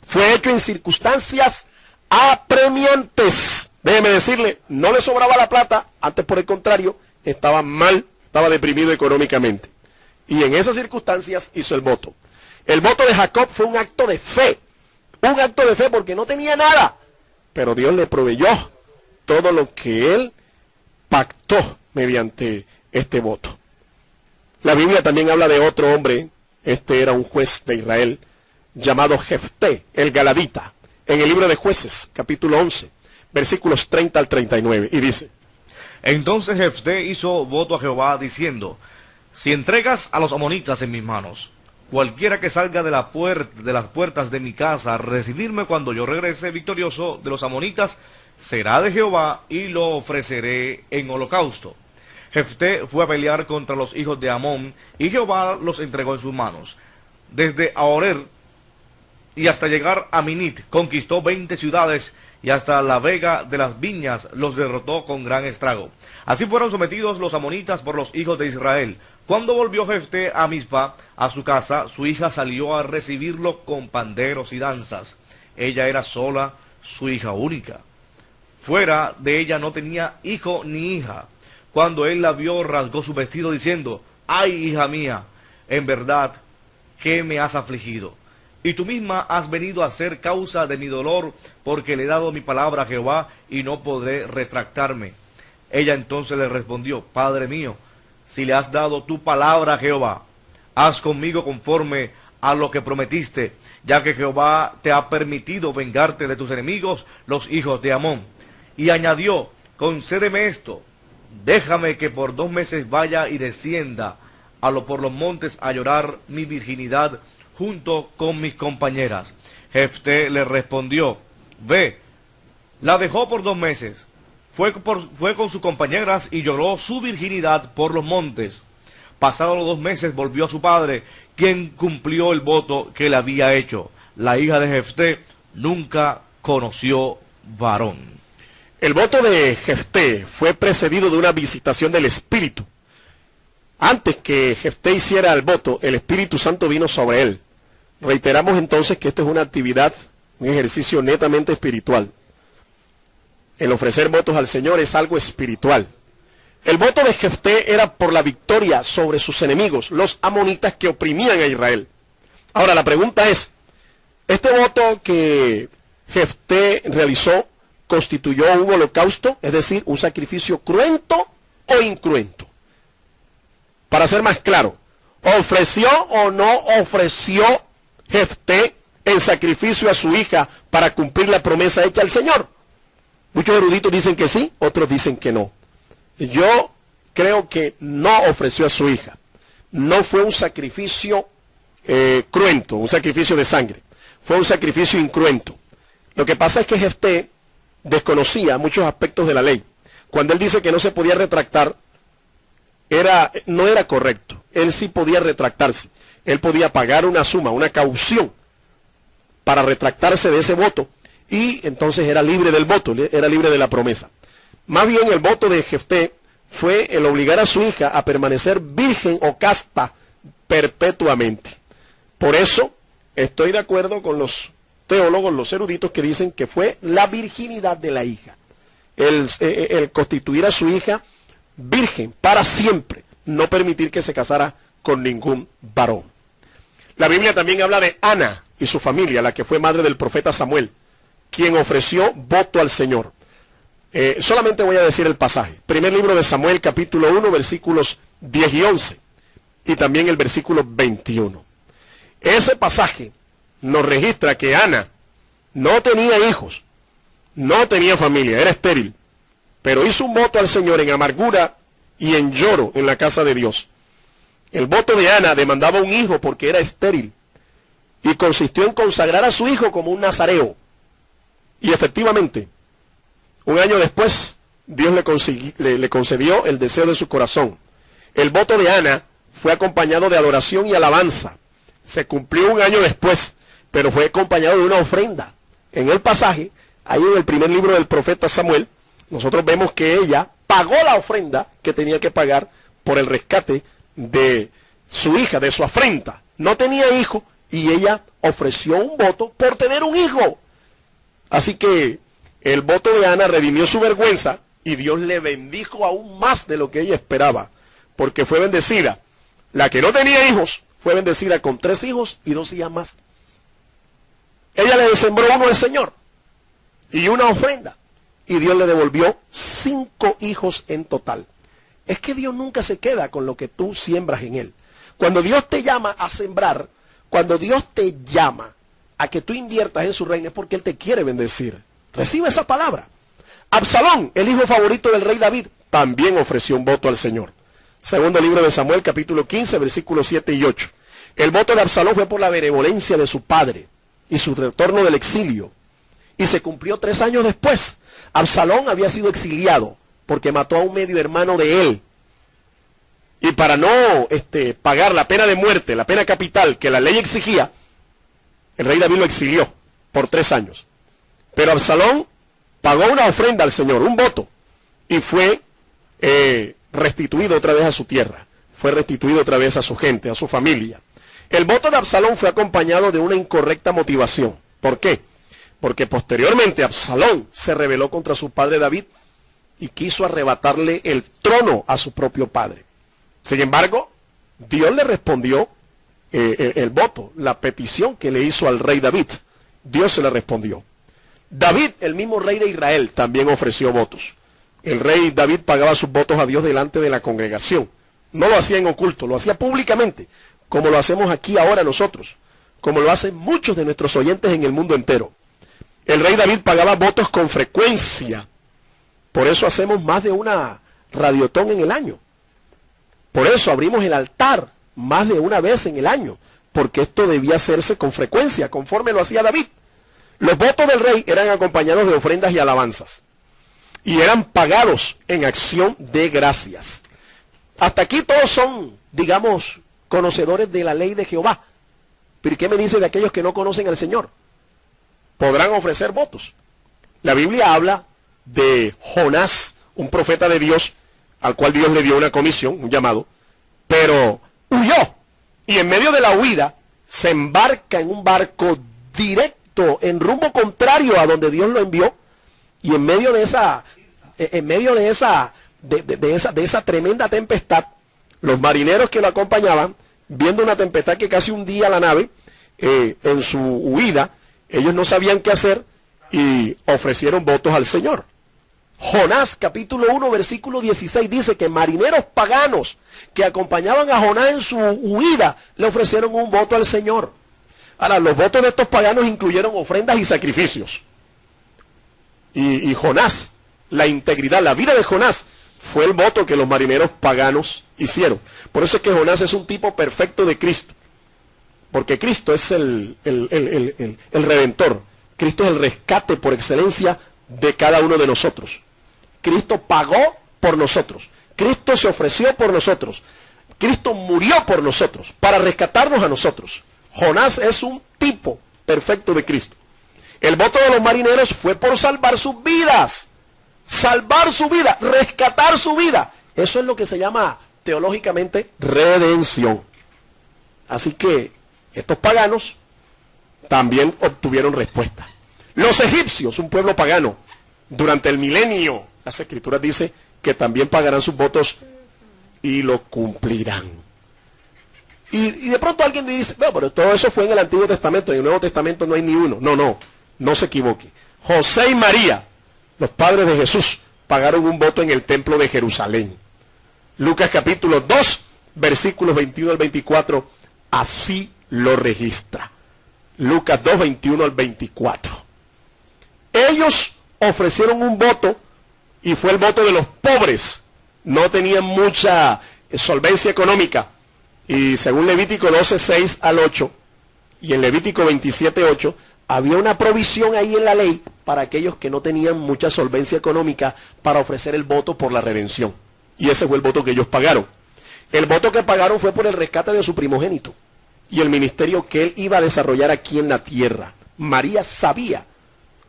fue hecho en circunstancias apremiantes. Déjeme decirle, no le sobraba la plata, antes por el contrario, estaba mal, estaba deprimido económicamente. Y en esas circunstancias hizo el voto. El voto de Jacob fue un acto de fe porque no tenía nada, pero Dios le proveyó todo lo que él pactó mediante este voto. La Biblia también habla de otro hombre, este era un juez de Israel, llamado Jefté, el Galadita, en el libro de Jueces, capítulo 11, versículos 30 al 39, y dice:
Entonces Jefté hizo voto a Jehová, diciendo: Si entregas a los amonitas en mis manos, cualquiera que salga de las puertas de mi casa a recibirme cuando yo regrese victorioso de los amonitas, será de Jehová, y lo ofreceré en holocausto. Jefté fue a pelear contra los hijos de Amón, y Jehová los entregó en sus manos. Desde Aroer y hasta llegar a Minit, conquistó 20 ciudades, y hasta la vega de las viñas los derrotó con gran estrago. Así fueron sometidos los amonitas por los hijos de Israel. Cuando volvió Jefté a Mizpa, a su casa, su hija salió a recibirlo con panderos y danzas. Ella era sola, su hija única. Fuera de ella no tenía hijo ni hija. Cuando él la vio, rasgó su vestido diciendo: ¡Ay, hija mía! En verdad, ¿qué me has afligido? Y tú misma has venido a ser causa de mi dolor, porque le he dado mi palabra a Jehová, y no podré retractarme. Ella entonces le respondió: Padre mío, si le has dado tu palabra a Jehová, haz conmigo conforme a lo que prometiste, ya que Jehová te ha permitido vengarte de tus enemigos, los hijos de Amón. Y añadió: concédeme esto, déjame que por 2 meses vaya y descienda por los montes a llorar mi virginidad junto con mis compañeras. Jefté le respondió: ve. La dejó por 2 meses. Fue con sus compañeras y lloró su virginidad por los montes. Pasados los 2 meses volvió a su padre, quien cumplió el voto que le había hecho. La hija de Jefté nunca conoció varón.
El voto de Jefté fue precedido de una visitación del Espíritu. Antes que Jefté hiciera el voto, el Espíritu Santo vino sobre él. Reiteramos entonces que esta es una actividad, un ejercicio netamente espiritual. El ofrecer votos al Señor es algo espiritual. El voto de Jefté era por la victoria sobre sus enemigos, los amonitas que oprimían a Israel. Ahora la pregunta es, ¿este voto que Jefté realizó constituyó un holocausto, es decir, un sacrificio cruento o incruento? Para ser más claro, ¿ofreció o no ofreció Jefté en sacrificio a su hija para cumplir la promesa hecha al Señor? Muchos eruditos dicen que sí, otros dicen que no. Yo creo que no ofreció a su hija. No fue un sacrificio cruento, un sacrificio de sangre. Fue un sacrificio incruento. Lo que pasa es que Jefté desconocía muchos aspectos de la ley. Cuando él dice que no se podía retractar, no era correcto. él sí podía retractarse. Él podía pagar una suma, una caución, para retractarse de ese voto, y entonces era libre del voto, era libre de la promesa. Más bien el voto de Jefté fue el obligar a su hija a permanecer virgen o casta perpetuamente. Por eso estoy de acuerdo con los teólogos, los eruditos, que dicen que fue la virginidad de la hija. El constituir a su hija virgen para siempre, no permitir que se casara con ningún varón. La Biblia también habla de Ana y su familia, la que fue madre del profeta Samuel, quien ofreció voto al Señor. Solamente voy a decir el pasaje. Primer libro de Samuel, capítulo 1, versículos 10 y 11, y también el versículo 21. Ese pasaje nos registra que Ana no tenía hijos, no tenía familia, era estéril, pero hizo un voto al Señor en amargura y en lloro en la casa de Dios. El voto de Ana demandaba un hijo porque era estéril, y consistió en consagrar a su hijo como un nazareo. Y efectivamente, un año después, Dios le concedió el deseo de su corazón. El voto de Ana fue acompañado de adoración y alabanza. Se cumplió un año después, pero fue acompañado de una ofrenda. En el pasaje, ahí en el primer libro del profeta Samuel, nosotros vemos que ella pagó la ofrenda que tenía que pagar por el rescate de su hija, de su afrenta. No tenía hijo y ella ofreció un voto por tener un hijo. Así que el voto de Ana redimió su vergüenza y Dios le bendijo aún más de lo que ella esperaba, porque fue bendecida. La que no tenía hijos fue bendecida con 3 hijos y 2 hijas más. Ella le sembró uno al Señor y una ofrenda, y Dios le devolvió 5 hijos en total. Es que Dios nunca se queda con lo que tú siembras en Él. Cuando Dios te llama a sembrar, cuando Dios te llama a que tú inviertas en su reino, es porque Él te quiere bendecir. Recibe esa palabra. Absalón, el hijo favorito del rey David, también ofreció un voto al Señor. Segundo libro de Samuel, capítulo 15, versículos 7 y 8. El voto de Absalón fue por la benevolencia de su padre y su retorno del exilio. Y se cumplió 3 años después. Absalón había sido exiliado porque mató a un medio hermano de él. Y para no pagar la pena de muerte, la pena capital que la ley exigía, el rey David lo exilió por 3 años. Pero Absalón pagó una ofrenda al Señor, un voto, y fue restituido otra vez a su tierra, fue restituido otra vez a su gente, a su familia. El voto de Absalón fue acompañado de una incorrecta motivación. ¿Por qué? Porque posteriormente Absalón se rebeló contra su padre David y quiso arrebatarle el trono a su propio padre. Sin embargo, Dios le respondió el voto, la petición que le hizo al rey David. Dios se le respondió. David, el mismo rey de Israel, también ofreció votos. El rey David pagaba sus votos a Dios delante de la congregación. No lo hacía en oculto, lo hacía públicamente, como lo hacemos aquí ahora nosotros, como lo hacen muchos de nuestros oyentes en el mundo entero. El rey David pagaba votos con frecuencia. Por eso hacemos más de una radiotón en el año. Por eso abrimos el altar más de una vez en el año, porque esto debía hacerse con frecuencia, conforme lo hacía David. Los votos del rey eran acompañados de ofrendas y alabanzas, y eran pagados en acción de gracias. Hasta aquí todos son, digamos, conocedores de la ley de Jehová. Pero ¿qué me dice de aquellos que no conocen al Señor? Podrán ofrecer votos. La Biblia habla de Jonás, un profeta de Dios, al cual Dios le dio una comisión, un llamado, pero huyó. Y en medio de la huida, se embarca en un barco directo, en rumbo contrario a donde Dios lo envió. Y en medio de esa tremenda tempestad, los marineros que lo acompañaban, viendo una tempestad que casi hundía la nave, en su huida, ellos no sabían qué hacer y ofrecieron votos al Señor. Jonás, capítulo 1, versículo 16, dice que marineros paganos que acompañaban a Jonás en su huida le ofrecieron un voto al Señor. Ahora, los votos de estos paganos incluyeron ofrendas y sacrificios. Y Jonás, la integridad, la vida de Jonás, fue el voto que los marineros paganos hicieron. Por eso es que Jonás es un tipo perfecto de Cristo. Porque Cristo es el Redentor. Cristo es el rescate por excelencia de cada uno de nosotros. Cristo pagó por nosotros. Cristo se ofreció por nosotros. Cristo murió por nosotros, para rescatarnos a nosotros. Jonás es un tipo perfecto de Cristo. El voto de los marineros fue por salvar sus vidas. Salvar su vida, rescatar su vida. Eso es lo que se llama teológicamente redención. Así que estos paganos también obtuvieron respuesta. Los egipcios, un pueblo pagano, durante el milenio, las escrituras dicen que también pagarán sus votos y lo cumplirán. Y de pronto alguien dice, bueno, pero todo eso fue en el Antiguo Testamento, en el Nuevo Testamento no hay ni uno. No se equivoque. José y María, los padres de Jesús, pagaron un voto en el templo de Jerusalén. Lucas capítulo 2, versículos 21 al 24, así lo registra. Lucas 2, 21 al 24. Ellos ofrecieron un voto y fue el voto de los pobres. No tenían mucha solvencia económica. Y según Levítico 12, 6 al 8 y en Levítico 27, 8, había una provisión ahí en la ley para aquellos que no tenían mucha solvencia económica para ofrecer el voto por la redención. Y ese fue el voto que ellos pagaron. El voto que pagaron fue por el rescate de su primogénito y el ministerio que él iba a desarrollar aquí en la tierra. María sabía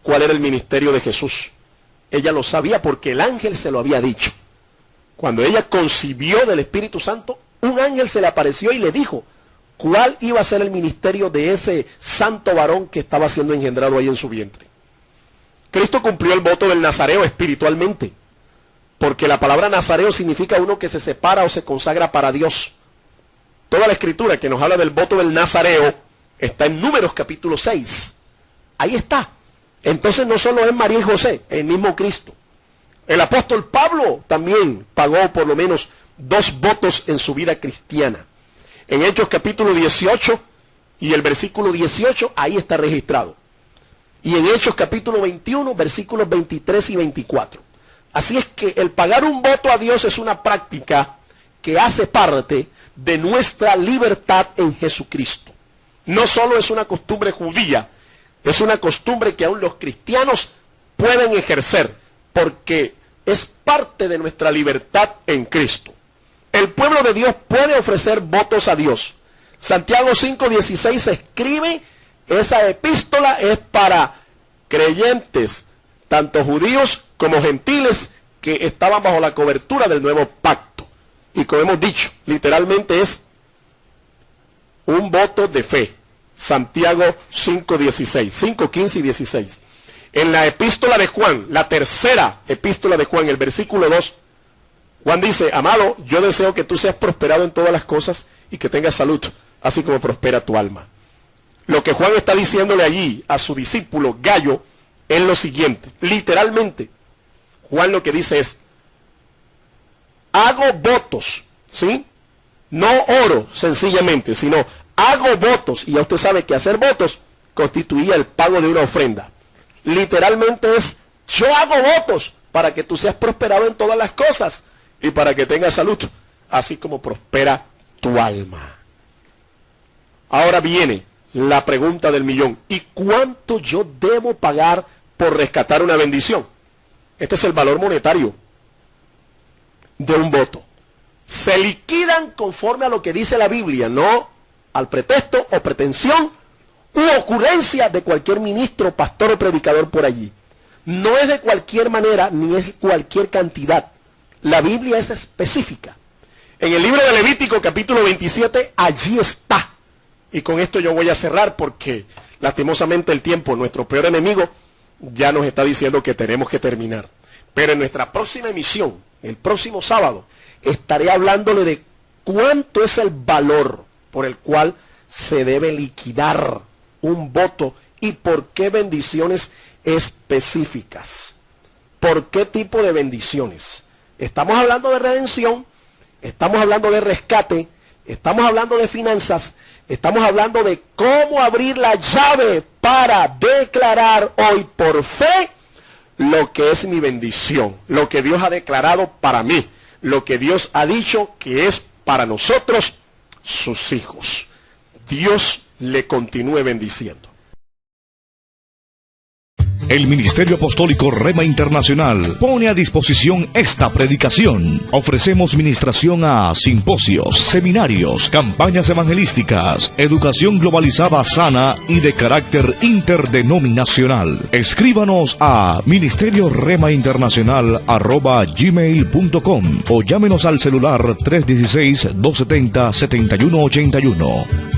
cuál era el ministerio de Jesús. Ella lo sabía porque el ángel se lo había dicho. Cuando ella concibió del Espíritu Santo, un ángel se le apareció y le dijo cuál iba a ser el ministerio de ese santo varón que estaba siendo engendrado ahí en su vientre. Cristo cumplió el voto del nazareo espiritualmente, porque la palabra nazareo significa uno que se separa o se consagra para Dios. Toda la escritura que nos habla del voto del nazareo está en Números capítulo 6. Ahí está. Entonces no solo es María y José, el mismo Cristo. El apóstol Pablo también pagó por lo menos 2 votos en su vida cristiana. En Hechos capítulo 18 y el versículo 18, ahí está registrado. Y en Hechos capítulo 21, versículos 23 y 24. Así es que el pagar un voto a Dios es una práctica que hace parte de nuestra libertad en Jesucristo. No solo es una costumbre judía, es una costumbre que aún los cristianos pueden ejercer, porque es parte de nuestra libertad en Cristo. El pueblo de Dios puede ofrecer votos a Dios. Santiago 5:16 escribe, esa epístola es para creyentes, tanto judíos como gentiles, que estaban bajo la cobertura del nuevo pacto. Y como hemos dicho, literalmente es un voto de fe. Santiago 5:16, 5:15 y 16. En la epístola de Juan, la tercera epístola de Juan, el versículo 2, Juan dice, amado, yo deseo que tú seas prosperado en todas las cosas y que tengas salud, así como prospera tu alma. Lo que Juan está diciéndole allí a su discípulo Gallo es lo siguiente, literalmente, Juan lo que dice es, hago votos, ¿sí? No oro sencillamente, sino hago votos, y ya usted sabe que hacer votos constituía el pago de una ofrenda. Literalmente es, yo hago votos para que tú seas prosperado en todas las cosas y para que tengas salud, así como prospera tu alma. Ahora viene la pregunta del millón. ¿Y cuánto yo debo pagar por rescatar una bendición? Este es el valor monetario de un voto. Se liquidan conforme a lo que dice la Biblia, no al pretexto o pretensión u ocurrencia de cualquier ministro, pastor o predicador por allí. No es de cualquier manera ni es cualquier cantidad. La Biblia es específica. En el libro de Levítico capítulo 27 allí está. Y con esto yo voy a cerrar porque lastimosamente el tiempo, nuestro peor enemigo, ya nos está diciendo que tenemos que terminar. Pero en nuestra próxima emisión, el próximo sábado, estaré hablándole de cuánto es el valor por el cual se debe liquidar un voto y por qué bendiciones específicas. ¿Por qué tipo de bendiciones? Estamos hablando de redención, estamos hablando de rescate, estamos hablando de finanzas, estamos hablando de cómo abrir la llave para declarar hoy por fe lo que es mi bendición, lo que Dios ha declarado para mí, lo que Dios ha dicho que es para nosotros, sus hijos. Dios le continúe bendiciendo.
El Ministerio Apostólico Rema Internacional pone a disposición esta predicación. Ofrecemos ministración a simposios, seminarios, campañas evangelísticas, educación globalizada sana y de carácter interdenominacional. Escríbanos a ministerioremainternacional@gmail.com o llámenos al celular 316-270-7181.